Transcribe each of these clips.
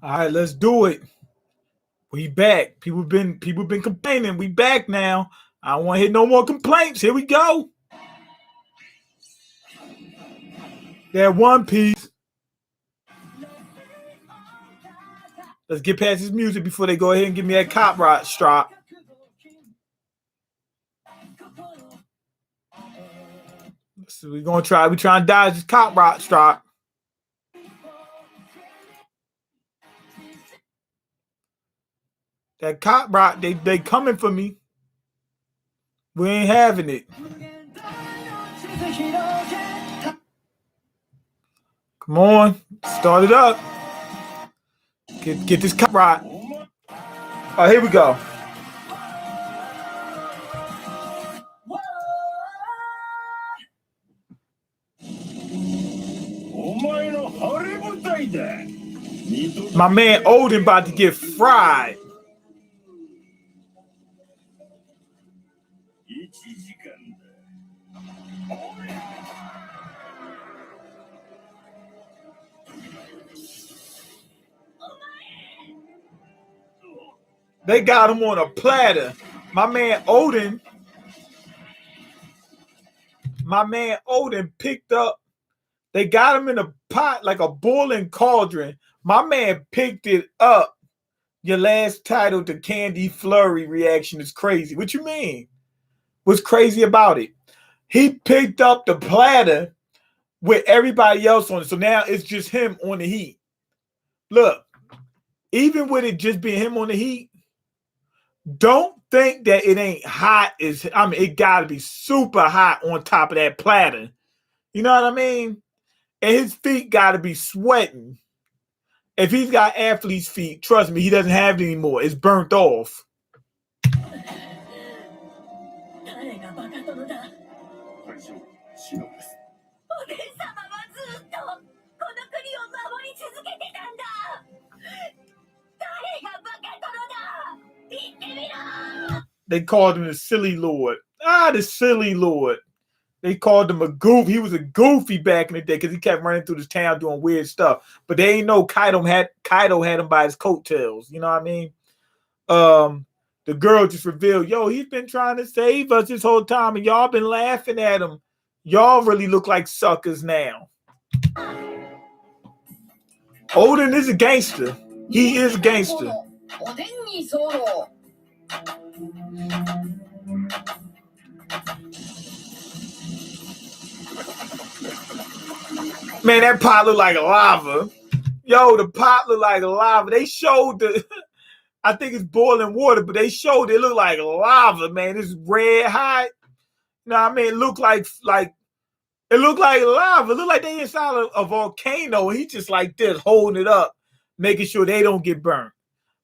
All right, let's do it. We back. People been complaining. We back now. I don't want to hear no more complaints. Here we go. That One Piece. Let's get past this music before they go ahead and give me that copyright strike. So we're gonna try. We trying to dodge this copyright strike. That copyright, they coming for me. We ain't having it. Come on, start it up. Get this copyright. Oh, here we go. My man Oden about to get fried. They got him on a platter. My man Oden picked up. They got him in a pot like a boiling cauldron. My man picked it up. Your last title, the Candy Flurry reaction is crazy. What you mean? What's crazy about it? He picked up the platter with everybody else on it. So now it's just him on the heat. Look, even with it just being him on the heat, don't think that it ain't hot. It gotta be super hot on top of that platter. You know what I mean? And his feet gotta be sweating. If he's got athlete's feet, trust me, he doesn't have it anymore. It's burnt off. They called him the silly lord. The silly lord. They called him a goof. He was a goofy back in the day because he kept running through this town doing weird stuff. But they ain't know Kaido had him by his coattails. You know what I mean? The girl just revealed, he's been trying to save us this whole time, and y'all been laughing at him. Y'all really look like suckers now. Oden is a gangster. He is a gangster. Man, that pot look like lava. The pot look like lava. They showed I think it's boiling water, but they showed it looked like lava, man. It's red hot. You know what I mean? It looked like lava. It looked like they inside a volcano, and he just like this, holding it up, making sure they don't get burnt.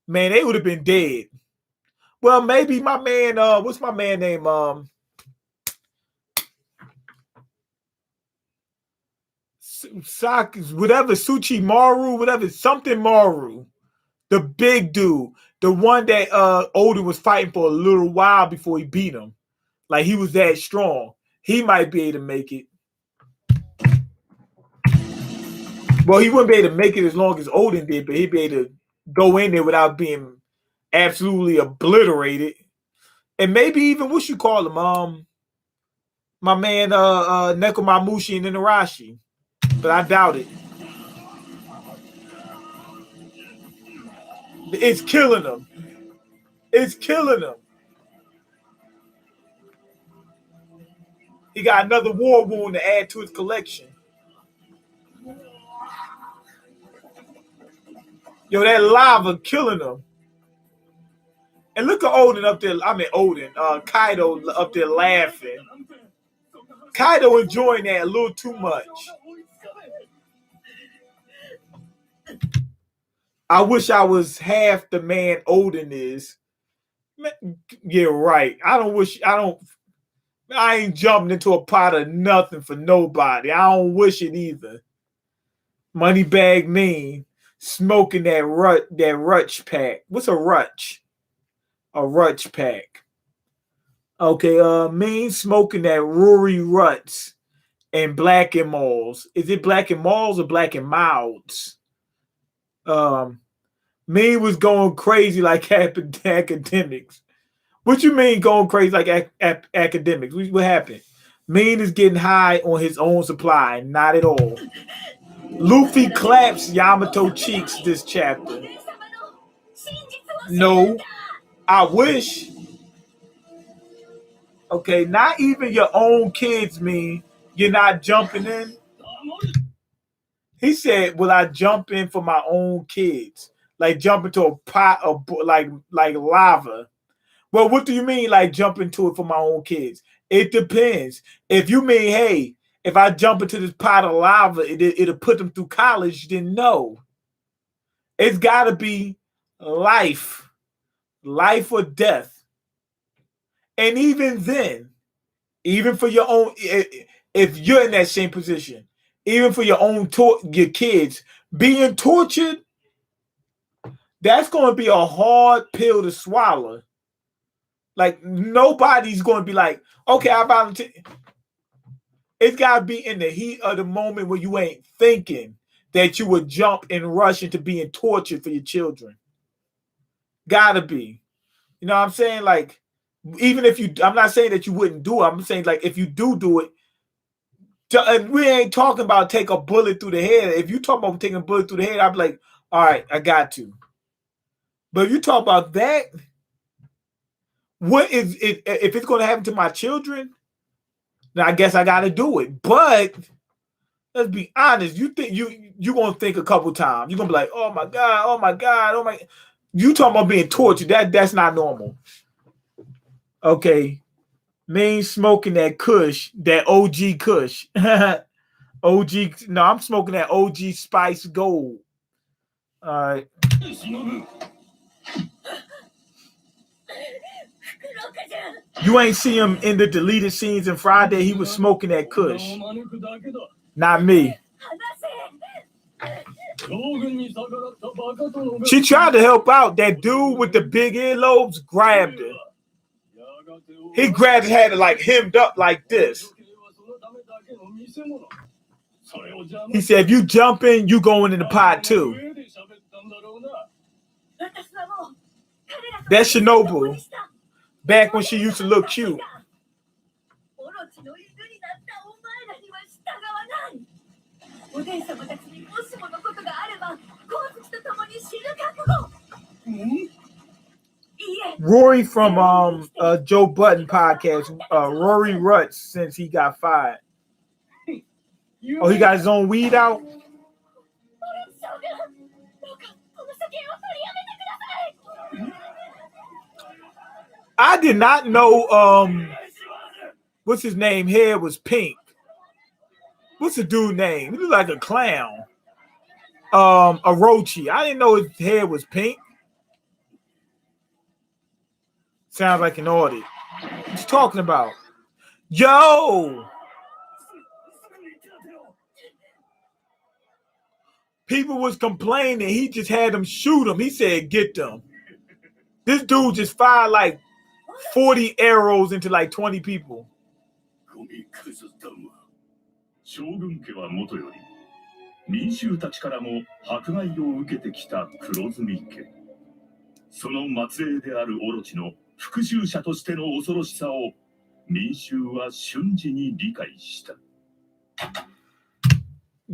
Man, they would have been dead. Well, maybe my man, what's my man name? Suchi Maru, whatever, something Maru. The big dude. The one that Oden was fighting for a little while before he beat him. Like, he was that strong. He might be able to make it. Well, he wouldn't be able to make it as long as Oden did, but he'd be able to go in there without being absolutely obliterated. And maybe even, what you call him? My man Nekomamushi and Inarashi. But I doubt it. It's killing him. It's killing him. He got another war wound to add to his collection. That lava killing him. And look at Oden up there. Kaido up there laughing. Kaido enjoying that a little too much. I wish I was half the man Oden is. Yeah, right. I ain't jumping into a pot of nothing for nobody. I don't wish it either. Moneybag Mean smoking that Rutch pack. What's a Rutch? A Rutch pack. Okay, Mean smoking that Rory Ruts and Black and Malls. Is it Black and Malls or Black and Mouths? Mean was going crazy like academics. What you mean going crazy like academics? What happened? Mean is getting high on his own supply. Not at all. Luffy claps Yamato cheeks this chapter. No, I wish. Okay, not even your own kids mean you're not jumping in. He said, "Will I jump in for my own kids? Like jump into a pot of like lava?" Well, what do you mean, like jump into it for my own kids? It depends. If you mean, hey, if I jump into this pot of lava, it'll put them through college, then no. It's got to be life or death. And even then, even for your own, if you're in that same position, even for your own your kids being tortured, that's going to be a hard pill to swallow. Like nobody's going to be like, okay, I volunteer. It's got to be in the heat of the moment where you ain't thinking that you would jump and rush into being tortured for your children. Gotta be. You know what I'm saying? Like, even if you, I'm not saying that you wouldn't do it. I'm saying, like, if you do it, and we ain't talking about take a bullet through the head. If you talk about taking a bullet through the head, I'd be like, all right, I got to. But if you talk about that, what is it? If it's going to happen to my children, then I guess I got to do it. But let's be honest. You think you gonna think a couple times. You're gonna be like, oh my god, oh my god, oh my. You talking about being tortured? That's not normal. Okay, Mean smoking that Kush, that OG Kush. OG. No, I'm smoking that OG Spice Gold. All right. You ain't see him in the deleted scenes in Friday. He was smoking that Kush. Not me. She tried to help out. That dude with the big earlobes grabbed her. He grabbed her, had it like hemmed up like this. He said, if you jump in, you going in the pot too. That's Shinobu. Back when she used to look cute. Rory from Joe Budden podcast. Rory Rutz since he got fired. Oh, he got his own weed out? I did not know what's his name? Hair was pink. What's the dude name? He looked like a clown. Orochi. I didn't know his hair was pink. Sounds like an audit. What you talking about? Yo! People was complaining. He just had them shoot him. He said, get them. This dude just fired like 40 arrows into like 20 people.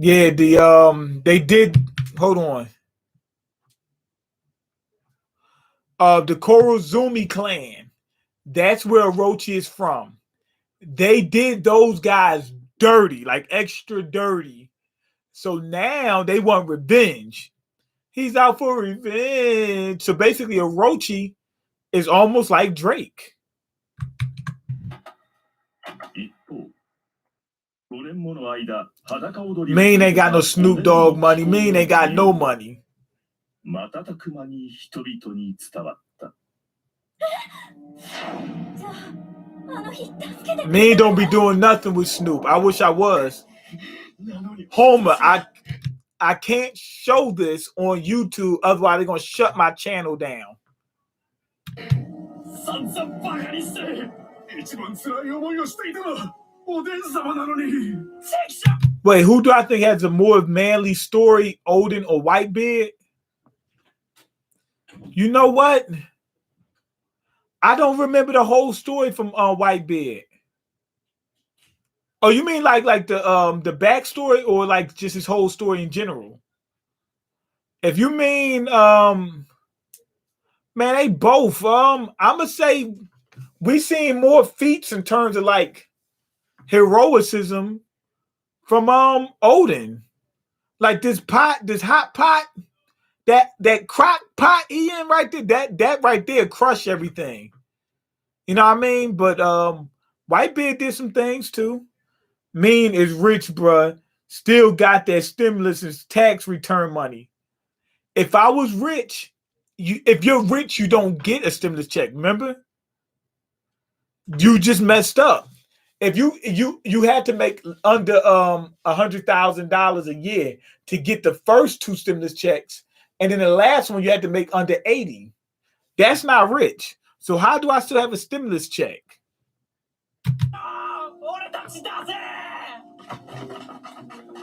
Yeah, they did. Hold on. The Korozumi clan. That's where Orochi is from. They did those guys dirty, like extra dirty. So now they want revenge. He's out for revenge. So basically, Orochi is almost like Drake. Mean ain't got no Snoop Dogg money. Mean ain't got no money. Mean don't be doing nothing with Snoop. I wish I was. Homer, I can't show this on YouTube, otherwise they're gonna shut my channel down. Wait, who do I think has a more manly story, Oden or Whitebeard? You know what? I don't remember the whole story from Whitebeard. Oh, you mean like the backstory or like just his whole story in general? If you mean man, they both. I'ma say we seen more feats in terms of like heroicism from Oden. Like this hot pot, that crock pot he in right there, that right there crush everything. You know what I mean? But Whitebeard did some things too. Mean is rich, bruh. Still got that stimulus and tax return money. If I was rich, if you're rich, you don't get a stimulus check. Remember? You just messed up. If you had to make under $100,000 a year to get the first two stimulus checks, and then the last one you had to make under 80. That's not rich. So how do I still have a stimulus check?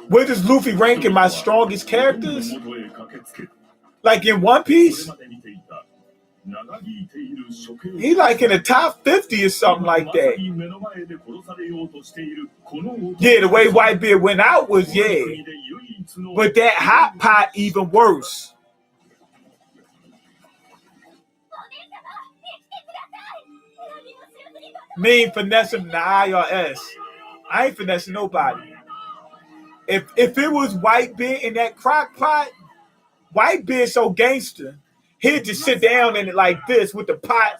Where does Luffy rank in my strongest characters? Like in One Piece? He like in the top 50 or something like that. Yeah, the way Whitebeard went out was but that hot pot even worse. Me finessing the IRS. I ain't finessing nobody. If it was Whitebeard in that crock pot, Whitebeard so gangster, he'd just sit down in it like this with the pot,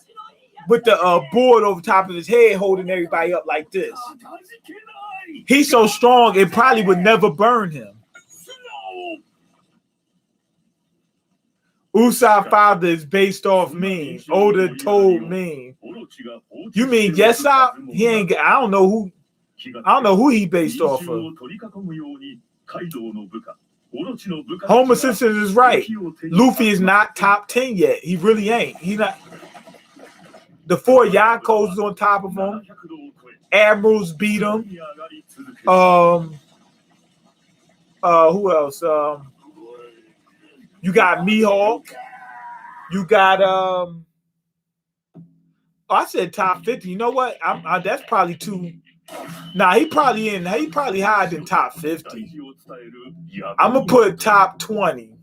with the board over top of his head, holding everybody up like this. He's so strong, it probably would never burn him. Usopp's father is based off Mean. Oda told Mean. You mean Yesop? He ain't. I don't know who he based off of. Homer Simpson is right. Luffy is not top 10 yet. He really ain't. He not. The 4 Yonkos is on top of him. Admirals beat him. Who else? You got Mihawk. You got I said top 50. You know what? That's probably too. Nah, he probably higher than top 50. I'm gonna put top 20.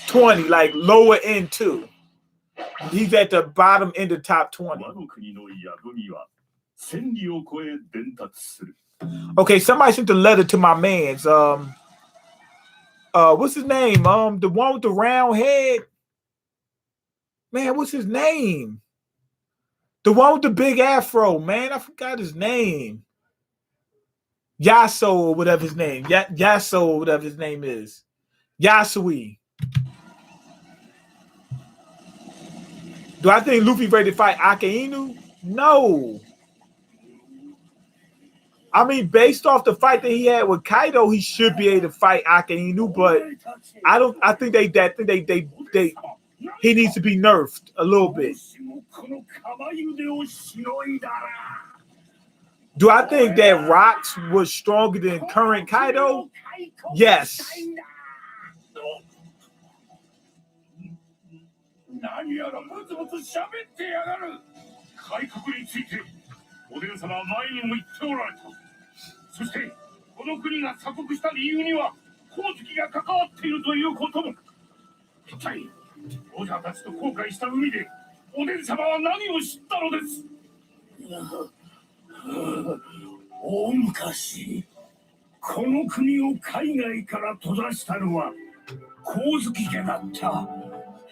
20, like lower end too. He's at the bottom end of top 20. Okay, somebody sent a letter to my man's. What's his name? The one with the round head. Man, what's his name? The one with the big afro, man. I forgot his name. Yaso or whatever his name. Yaso or whatever his name is. Yasui. Do I think Luffy ready to fight Akainu? No. I mean, based off the fight that he had with Kaido, he should be able to fight Akainu, but I think he needs to be nerfed a little bit. Do I think that Rocks was stronger than current Kaido? Yes.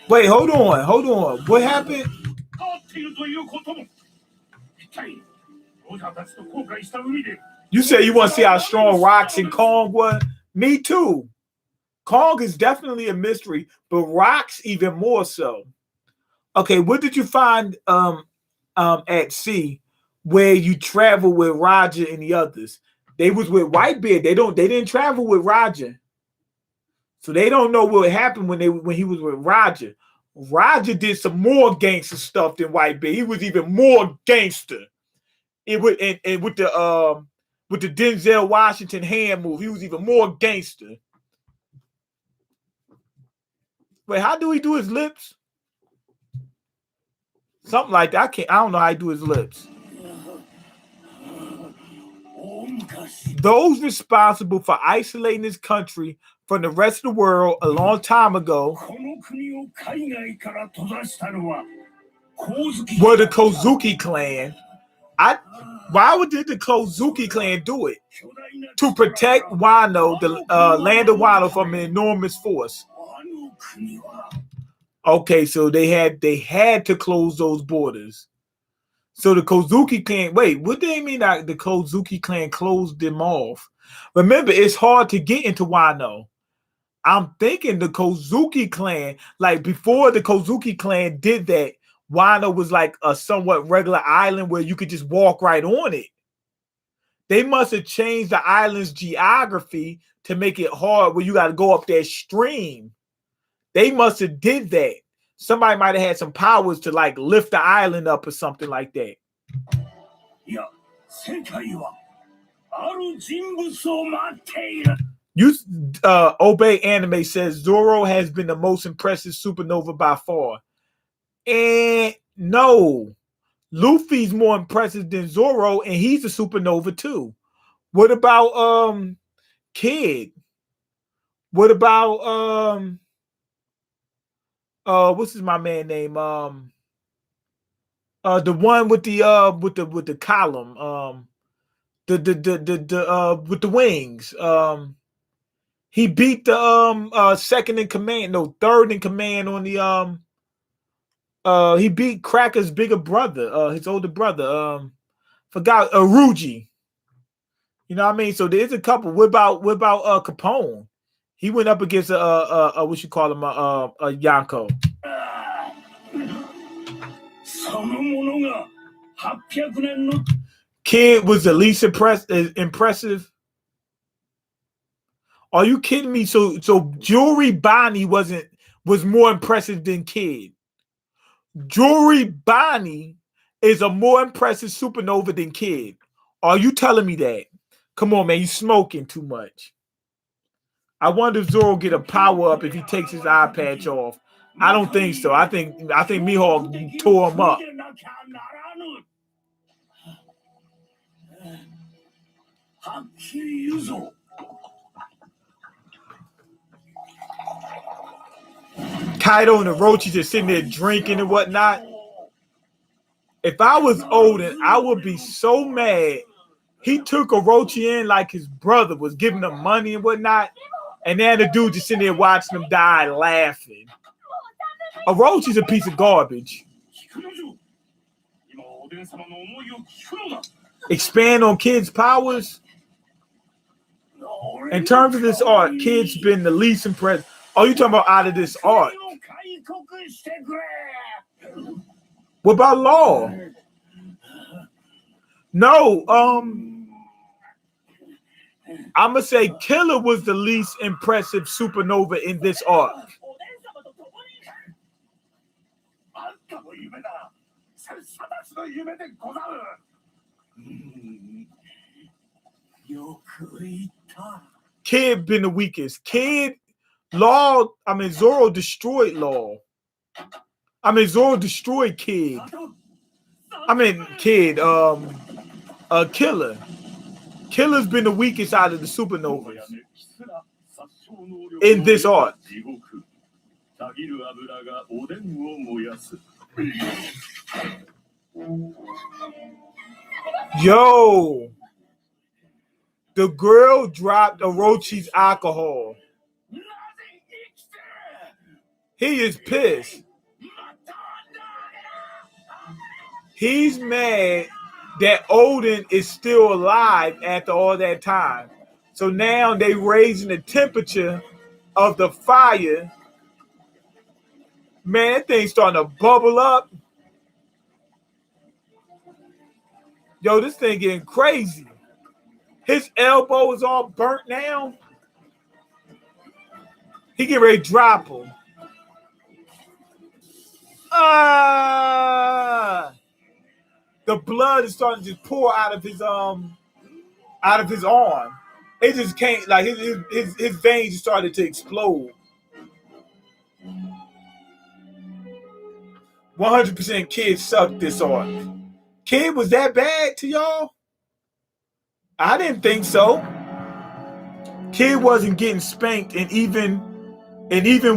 Wait, hold on. What happened? You say you want to see how strong Rocks and Kong was? Me too. Kong is definitely a mystery, but Rocks even more so. Okay, what did you find at sea where you travel with Roger and the others? They was with Whitebeard. They didn't travel with Roger. So they don't know what happened when he was with Roger. Roger did some more gangster stuff than Whitebeard. He was even more gangster. It would and with the Denzel Washington hand move, he was even more gangster. Wait, how do he do his lips? Something like that. I don't know how he do his lips. Those responsible for isolating this country from the rest of the world a long time ago were the Kozuki clan. Why did the Kozuki clan do it? To protect Wano, the land of Wano, from an enormous force. Okay, so they had to close those borders. So the Kozuki clan, wait, what do they mean that the Kozuki clan closed them off? Remember, it's hard to get into Wano. I'm thinking the Kozuki clan, like before the Kozuki clan did that, Wano was like a somewhat regular island where you could just walk right on it. They must have changed the island's geography to make it hard where you got to go up that stream. They must have did that. Somebody might have had some powers to like lift the island up or something like that. Obey Anime says Zoro has been the most impressive supernova by far. And no, Luffy's more impressive than Zoro, and he's a supernova too. What about Kid? What about what's his my man name? The one with the column, with the wings. He beat the second in command, no, third in command on the he beat Cracker's bigger brother, his older brother. Forgot Ruji. You know what I mean? So there's a couple. What about Capone? He went up against what you call him, a Yonko. Kid was the least impressive. Are you kidding me? So Jewelry Bonnie was more impressive than Kid. Jewelry Bonnie is a more impressive supernova than Kid. Are you telling me that? Come on, man, you smoking too much. I wonder if Zoro get a power up if he takes his eye patch off. I don't think so. I think Mihawk tore him up. Kaido and Orochi just sitting there drinking and whatnot. If I was Oden, I would be so mad. He took Orochi in like his brother, was giving him money and whatnot. And then the dude just sitting there watching him die laughing. Orochi's a piece of garbage. Expand on Kid's powers. In terms of this art, Kid's been the least impressive. Oh, you talking about out of this art? What about Law? No, I'm gonna say Killer was the least impressive supernova in this arc. Kid been the weakest. Zoro destroyed Law. Zoro destroyed Kid. Killer. Killer's been the weakest out of the supernovas in this arc. Yo, the girl dropped Orochi's alcohol. He is pissed. He's mad that Oden is still alive after all that time. So now they raising the temperature of the fire. Man, that thing's starting to bubble up. Yo, this thing getting crazy. His elbow is all burnt now. He get ready to drop him. The blood is starting to just pour out of his arm. It just can't, like his veins started to explode. 100% Kid sucked this arc. Kid was that bad to y'all? I didn't think so. Kid wasn't getting spanked, and even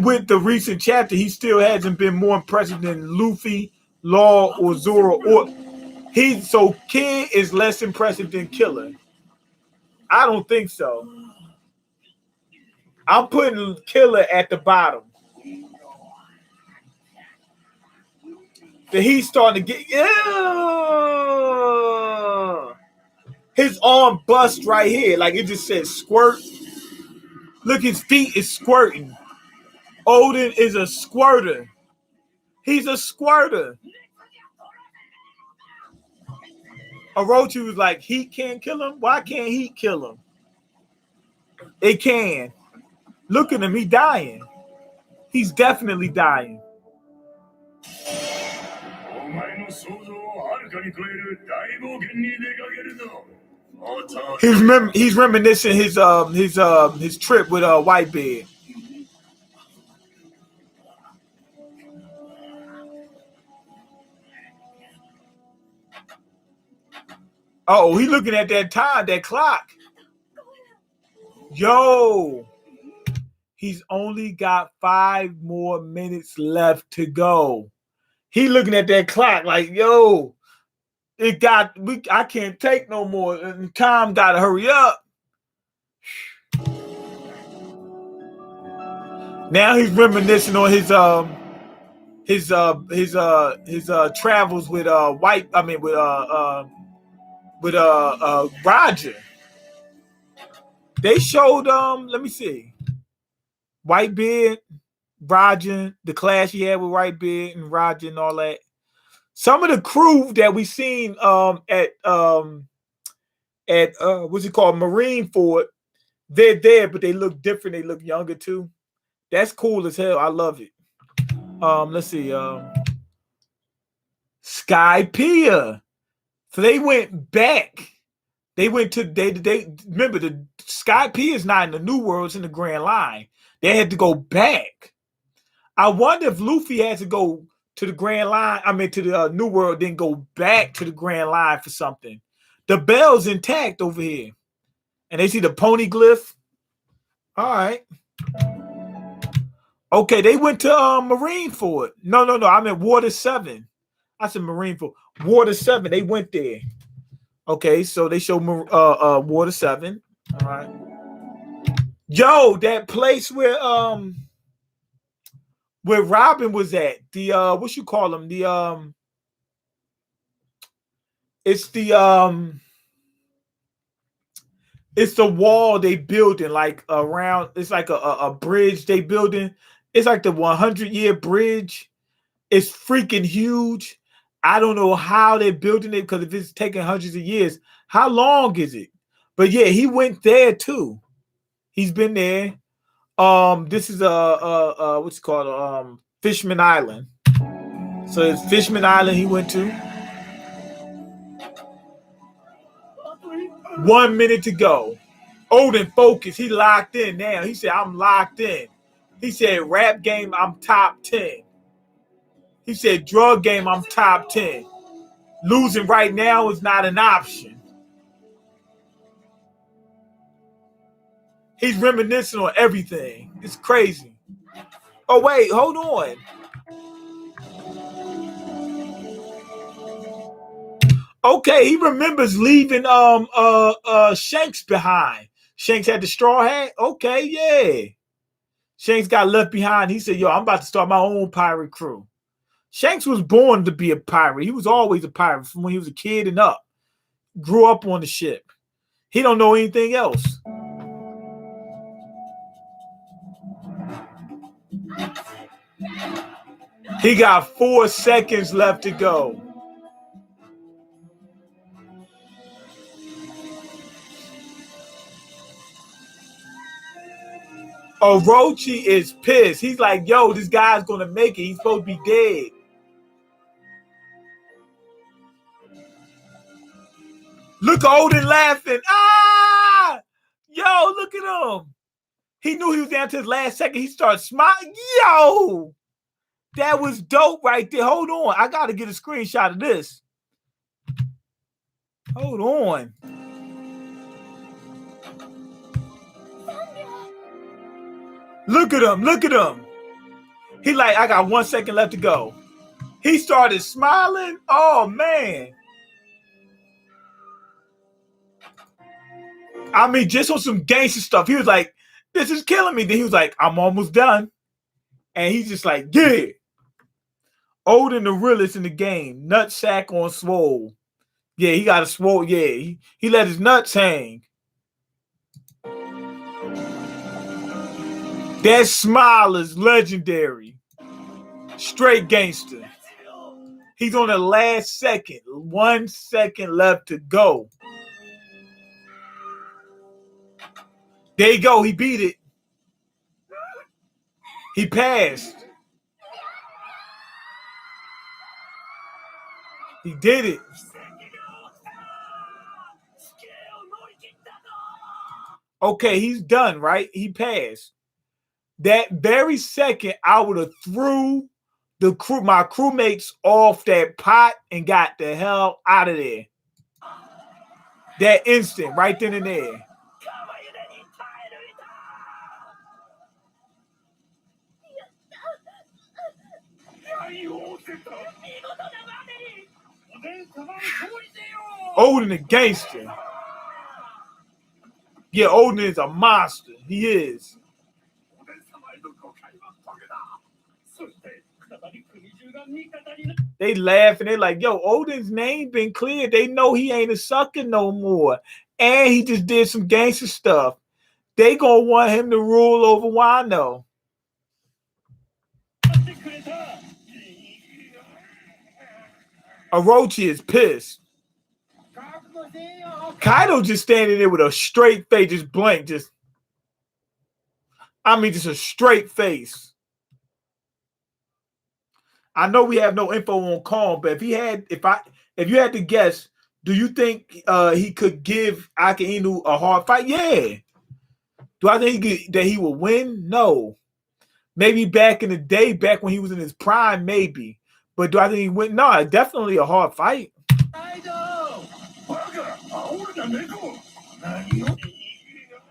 with the recent chapter, he still hasn't been more impressive than Luffy, Law, or Zoro. Or so Kid is less impressive than Killer. I don't think so. I'm putting Killer at the bottom. The he's starting to get his arm bust right here, like it just says squirt. Look, his feet is squirting. Oden is a squirter. He's a squirter. Orochi was like, heat can't kill him? Why can't heat kill him? It can. Look at him, he's dying. He's definitely dying. He's reminiscing his trip with Whitebeard. Oh, he looking at that time, that clock. Yo, he's only got 5 more minutes left to go. He looking at that clock like, yo, I can't take no more. And time gotta hurry up. Now he's reminiscing on his travels with Roger. They showed let me see. Whitebeard, Roger, the clash he had with Whitebeard and Roger and all that. Some of the crew that we seen at what's it called, Marineford, they're there, but they look different. They look younger too. That's cool as hell. I love it. Let's see. Skypiea. So they went back. They went to they remember the Skypiea is not in the New World, it's in the Grand Line. They had to go back. I wonder if Luffy has to go to the Grand Line, to the New World, then go back to the Grand Line for something. The bell's intact over here. And they see the pony glyph. All right. Okay, they went to Marineford. No, I'm in Water 7. I said Marineford. Water 7, they went there. Okay, so they show Water 7. All right. Yo, that place where Robin was at, the what you call them? The it's the wall they building like around. It's like a bridge they building. It's like the 100-year bridge. It's freaking huge. I don't know how they're building it, because if it's taking hundreds of years, how long is it? But yeah, he went there too. He's been there. This is what's it called? Fishman Island. So it's Fishman Island he went to. 1 minute to go. Oden focus. He locked in now. He said, I'm locked in. He said, rap game, I'm top 10. He said, drug game, I'm top 10. Losing right now is not an option. He's reminiscing on everything. It's crazy. Oh, wait, hold on. Okay, he remembers leaving Shanks behind. Shanks had the straw hat. Okay, yeah. Shanks got left behind. He said, yo, I'm about to start my own pirate crew. Shanks was born to be a pirate. He was always a pirate from when he was a kid and up. Grew up on the ship. He don't know anything else. He got 4 seconds left to go. Orochi is pissed. He's like, yo, this guy's going to make it. He's supposed to be dead. Look at Oden laughing. Ah! Yo, look at him. He knew he was down to his last second. He started smiling. Yo! That was dope right there. Hold on. I got to get a screenshot of this. Hold on. Look at him. Look at him. He like, I got 1 second left to go. He started smiling. Oh, man. I mean, just on some gangster stuff. He was like, this is killing me. Then he was like, I'm almost done. And he's just like, yeah. Oden the realest in the game. Nutsack on swole. Yeah, he got a swole. Yeah, he let his nuts hang. That smile is legendary. Straight gangster. He's on the last second. 1 second left to go. There you go. He beat it. He passed. He did it. Okay, he's done, right? He passed. That very second, I would have threw my crewmates off that pot and got the hell out of there. That instant, right then and there. Oden the gangster. Yeah, Oden is a monster. He is. They laugh and they're like, yo, Oden's name been cleared. They know he ain't a sucker no more. And he just did some gangster stuff. They gonna want him to rule over Wano. Orochi is pissed. Kaido just standing there with a straight face, just blank, just a straight face. I know we have no info on Kong, but if you had to guess, do you think he could give Aka Inu a hard fight? Yeah. Do I think that he will win? No. Maybe back in the day, back when he was in his prime, maybe. But do I think he win? No, definitely a hard fight.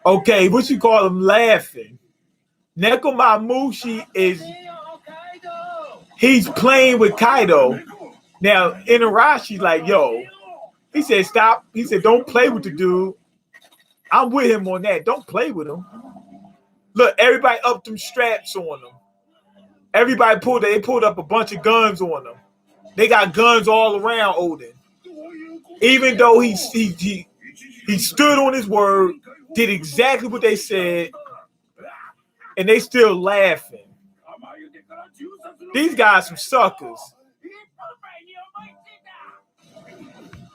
Okay, what you call him laughing? Nekomamushi he's playing with Kaido. Now, Inarashi's like, yo, he said, stop. He said, don't play with the dude. I'm with him on that. Don't play with him. Look, everybody up them straps on them. Everybody pulled up a bunch of guns on them. They got guns all around Oden. Even though he stood on his word, did exactly what they said, and they still laughing. These guys some suckers.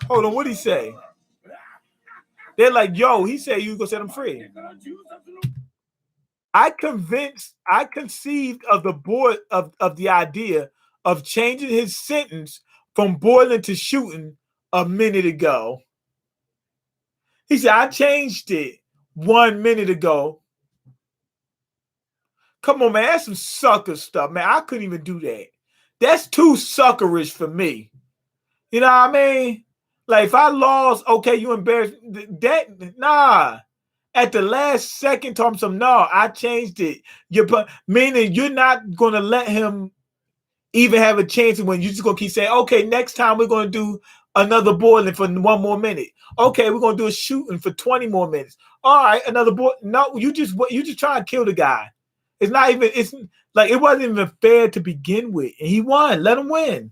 Hold on, what'd he say? They're like, yo, he said you gonna set him free. I conceived of the idea of changing his sentence from boiling to shooting a minute ago. He said, I changed it 1 minute ago. Come on, man. That's some sucker stuff, man. I couldn't even do that. That's too suckerish for me. You know what I mean? Like, if I lost, okay, you embarrassed. Nah. At the last second, told him no, I changed it. Meaning you're not going to let him even have a chance when you're just going to keep saying, okay, next time we're going to do another boiling for 1 more minute. Okay, we're going to do a shooting for 20 more minutes. All right, another boil. No, you just trying to kill the guy. It's like it wasn't even fair to begin with. And he won. Let him win.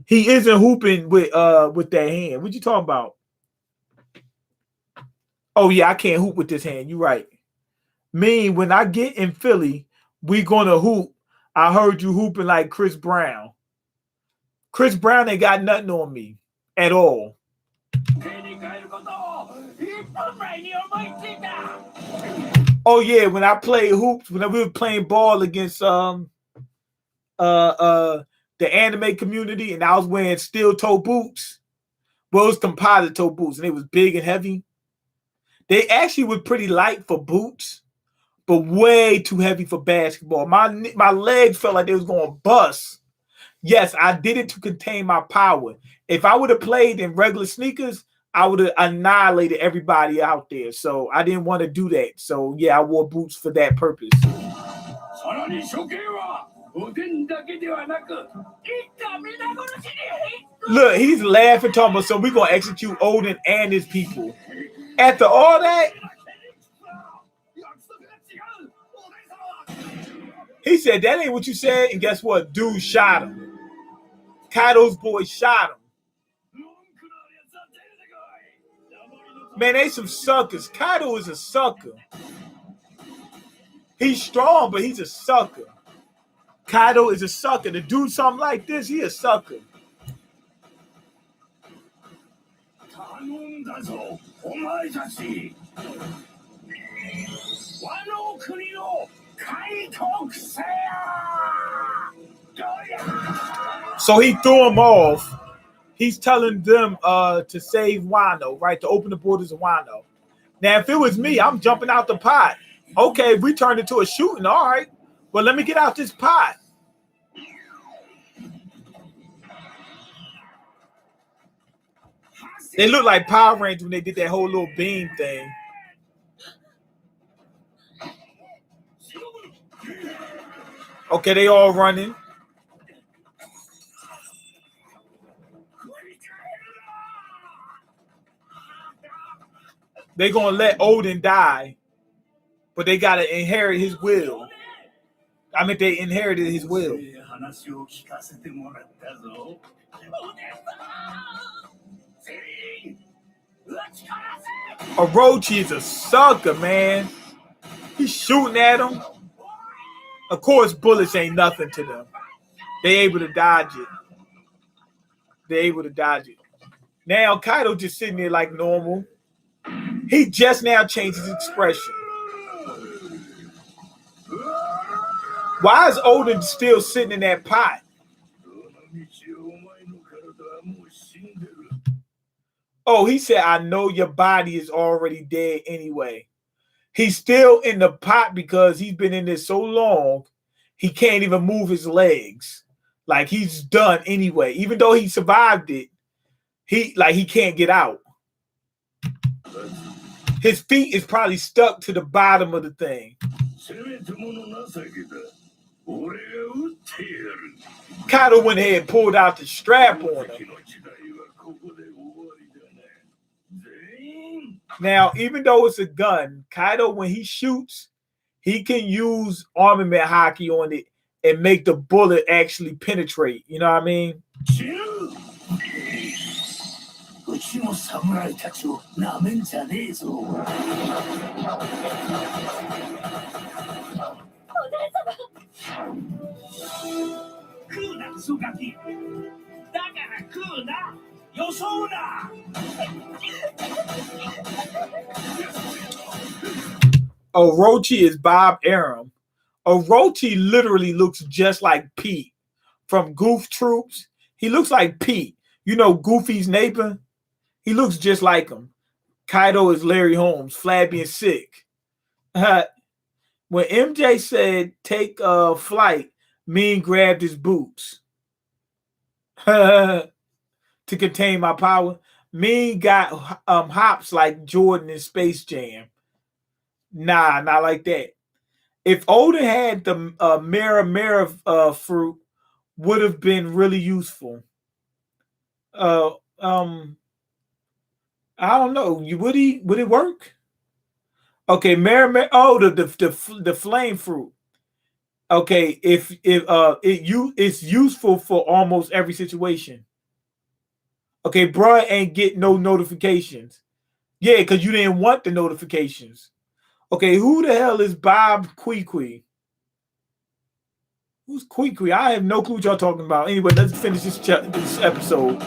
He isn't hooping with that hand. What you talking about? Oh, yeah, I can't hoop with this hand. You're right. When I get in Philly, we gonna hoop. I heard you hooping like Chris Brown. Chris Brown ain't got nothing on me at all. Oh, yeah, when I played hoops, when we were playing ball against the anime community, and I was wearing steel toe boots. Well, it was composite toe boots, and they was big and heavy. They actually were pretty light for boots, but way too heavy for basketball. My legs felt like they was going to bust. Yes, I did it to contain my power. If I would have played in regular sneakers, I would have annihilated everybody out there. So I didn't want to do that. So yeah, I wore boots for that purpose. Look, he's laughing, talking about, so we're going to execute Oden and his people. After all that, he said, that ain't what you said. And guess what? Dude shot him. Kaido's boy shot him. Man, they some suckers. Kaido is a sucker. He's strong, but he's a sucker. Kaido is a sucker. To do something like this, he a sucker. So he threw him off. He's telling them to save Wano, right? To open the borders of Wano. Now, if it was me, I'm jumping out the pot. Okay, we turned into a shooting, all right. But let me get out this pot. They look like Power Rangers when they did that whole little beam thing. Okay, they all running. They're going to let Oden die, but they got to inherit his will. I mean, they inherited his will. Orochi is a sucker, man. He's shooting at him. Of course, bullets ain't nothing to them. They able to dodge it. They're able to dodge it. Now, Kaido just sitting there like normal. He just now changed his expression. Why is Oden still sitting in that pot? Oh, he said, I know your body is already dead anyway. He's still in the pot because he's been in there so long, he can't even move his legs. Like, he's done anyway. Even though he survived it, he can't get out. His feet is probably stuck to the bottom of the thing. Kaido went ahead and pulled out the strap on him. Now, even though it's a gun, Kaido, when he shoots, he can use armament hockey on it and make the bullet actually penetrate. You know what I mean? Orochi is Bob Arum. Orochi literally looks just like Pete from Goof Troops. He looks like Pete. You know Goofy's neighbor? He looks just like him. Kaido is Larry Holmes, flabby and sick. When MJ said, take a flight, Mean grabbed his boots to contain my power. Mean got hops like Jordan in Space Jam. Nah, not like that. If Oden had the Mera fruit, would have been really useful. I don't know. Would it work? Okay, the flame fruit. Okay, it's useful for almost every situation. Okay, bruh ain't get no notifications. Yeah, because you didn't want the notifications. Okay, who the hell is Bob Queequee? Who's Queequee? I have no clue what y'all talking about. Anyway, let's finish this episode.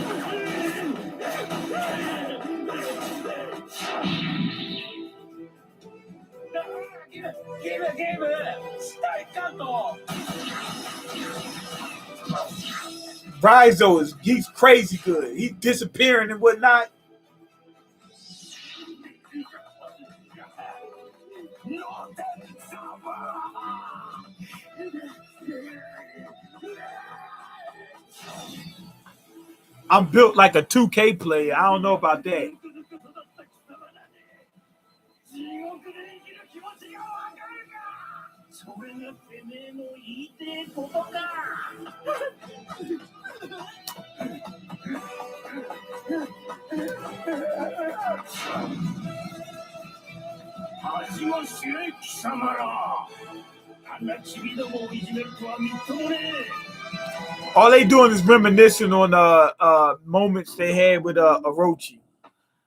Raizo he's crazy good. He's disappearing and whatnot. I'm built like a 2K player. I don't know about that. All they doing is reminiscing on moments they had with Orochi.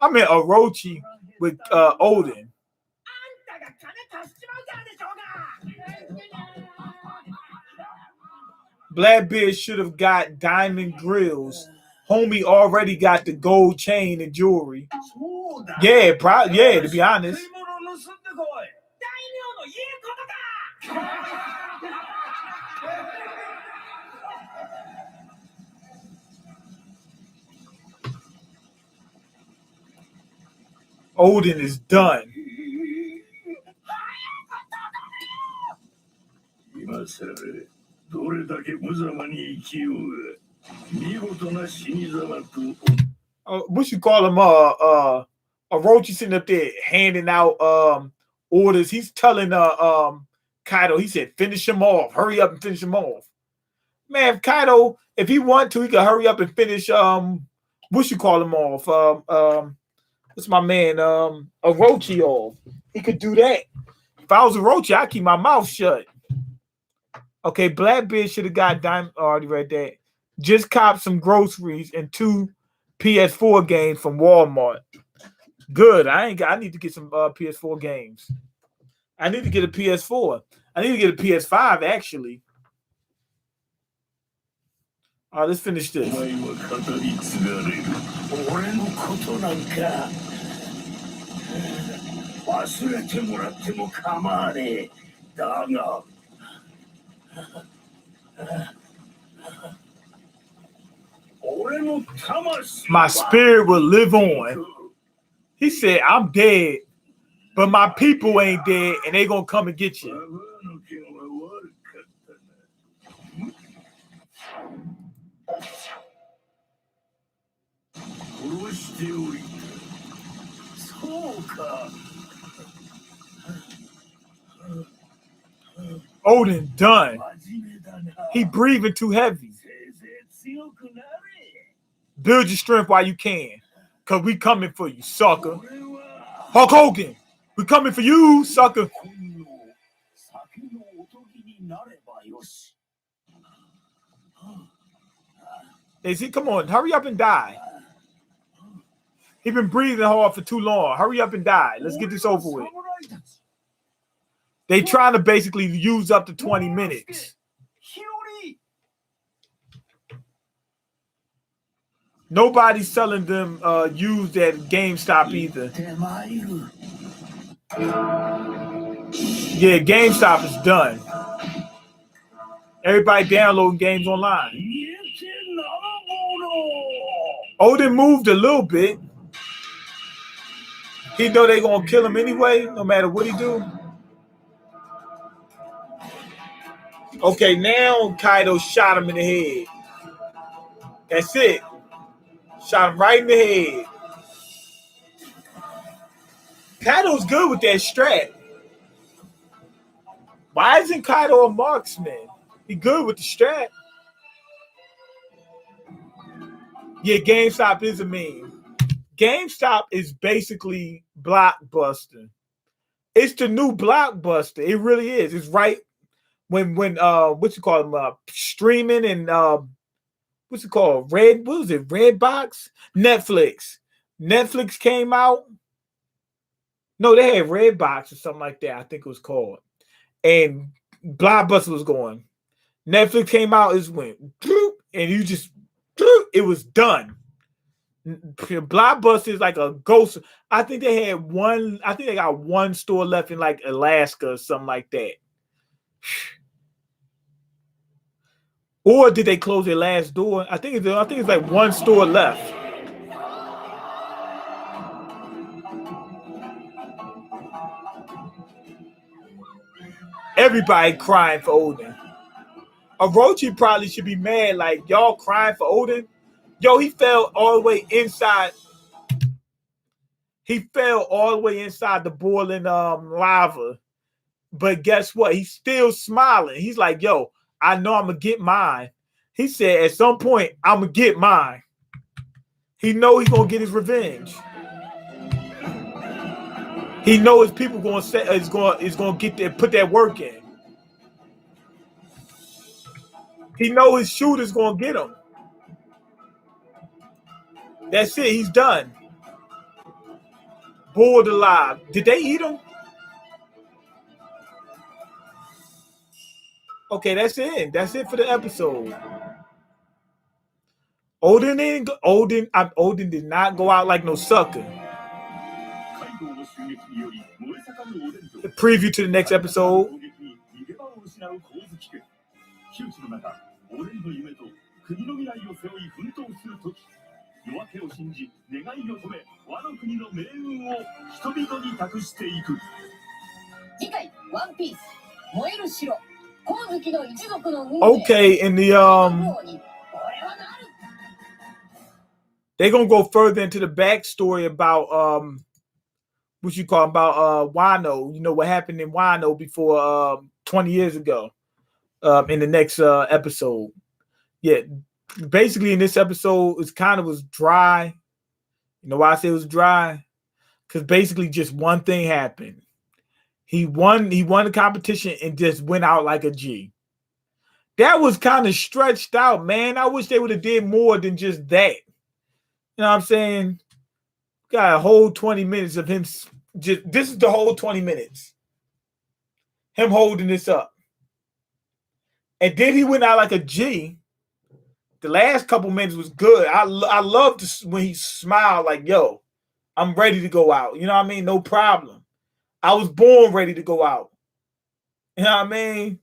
I mean Orochi with Oden. Blackbeard should have got diamond grills. Homie already got the gold chain and jewelry. Yeah, yeah, to be honest. Oden is done. What you call him? Orochi sitting up there handing out orders. He's telling Kaido. He said, "Finish him off. Hurry up and finish him off." Man, if Kaido, if he want to, he could hurry up and finish. What you call him off? What's my man? Orochi off. He could do that. If I was Orochi, I'd keep my mouth shut. Okay, Blackbeard should have got diamond. Already read that. Just copped some groceries and 2 PS4 games from Walmart. Good. I need to get some PS4 games. I need to get a PS4. I need to get a PS5 actually. All right, let's finish this. My spirit will live on. He said, I'm dead, but my people ain't dead, and they gonna come and get you. Oden done. He breathing too heavy. Build your strength while you can, cause we coming for you, sucker. Hulk Hogan, we coming for you, sucker. They see, come on, hurry up and die. He been breathing hard for too long. Hurry up and die. Let's get this over with. They trying to basically use up to 20 minutes. Nobody's selling them used at GameStop either. Yeah, GameStop is done. Everybody downloading games online. Oden moved a little bit. He know they gonna kill him anyway, no matter what he do. Okay, now Kaido shot him in the head. That's it. Shot him right in the head. Kaido's good with that strap. Why isn't Kaido a marksman? He good with the strap. Yeah, GameStop is a meme. GameStop is basically Blockbuster. It's the new Blockbuster. It really is. It's right when what you call them streaming and what's it called? What was it? Redbox? Netflix. Netflix came out. No, they had Redbox or something like that. I think it was called. And Blockbuster was going. Netflix came out, it went, and you just, it was done. Blockbuster is like a ghost. I think they got one store left in like Alaska or something like that. Or did they close their last door? I think it's like one store left. Everybody crying for Oden. Orochi probably should be mad, like, y'all crying for Oden? Yo, he fell all the way inside. He fell all the way inside the boiling lava. But guess what? He's still smiling. He's like, yo, I know I'm going to get mine. He said, at some point, I'm going to get mine. He know he's going to get his revenge. He know his people going to say is going to get there, put that work in. He know his shooter's going to get him. That's it. He's done. Boiled alive. Did they eat him? Okay, that's it. That's it for the episode. Oden did not go out like no sucker. The preview to the next episode. Okay, in the they're gonna go further into the backstory about what you call about Wano. You know what happened in Wano before 20 years ago. In the next episode. Yeah, basically in this episode it kind of was dry. You know why I say it was dry? Because basically just one thing happened. He won the competition and just went out like a G. That was kind of stretched out, man. I wish they would have did more than just that. You know what I'm saying? Got a whole 20 minutes of him. This is the whole 20 minutes. Him holding this up. And then he went out like a G. The last couple minutes was good. I loved when he smiled like, yo, I'm ready to go out. You know what I mean? No problem. I was born ready to go out. You know what I mean?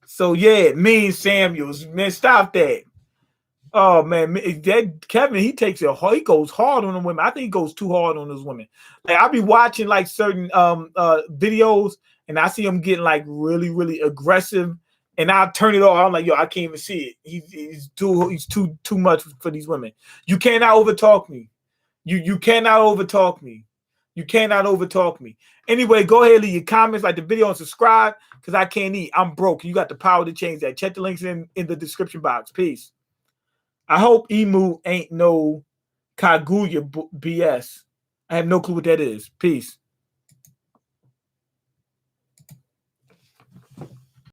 So, yeah, Mean Samuels. Man, stop that. Oh, man. That Kevin, he goes hard on the women. I think he goes too hard on those women. Like, I'll be watching, like, certain videos, and I see him getting, like, really, really aggressive. And I turn it off. I'm like, yo, I can't even see it. He's too much for these women. You cannot overtalk me. You cannot overtalk me. You cannot overtalk me. Anyway, go ahead, leave your comments, like the video, and subscribe because I can't eat. I'm broke. You got the power to change that. Check the links in the description box. Peace. I hope Emu ain't no Kaguya BS. I have no clue what that is. Peace.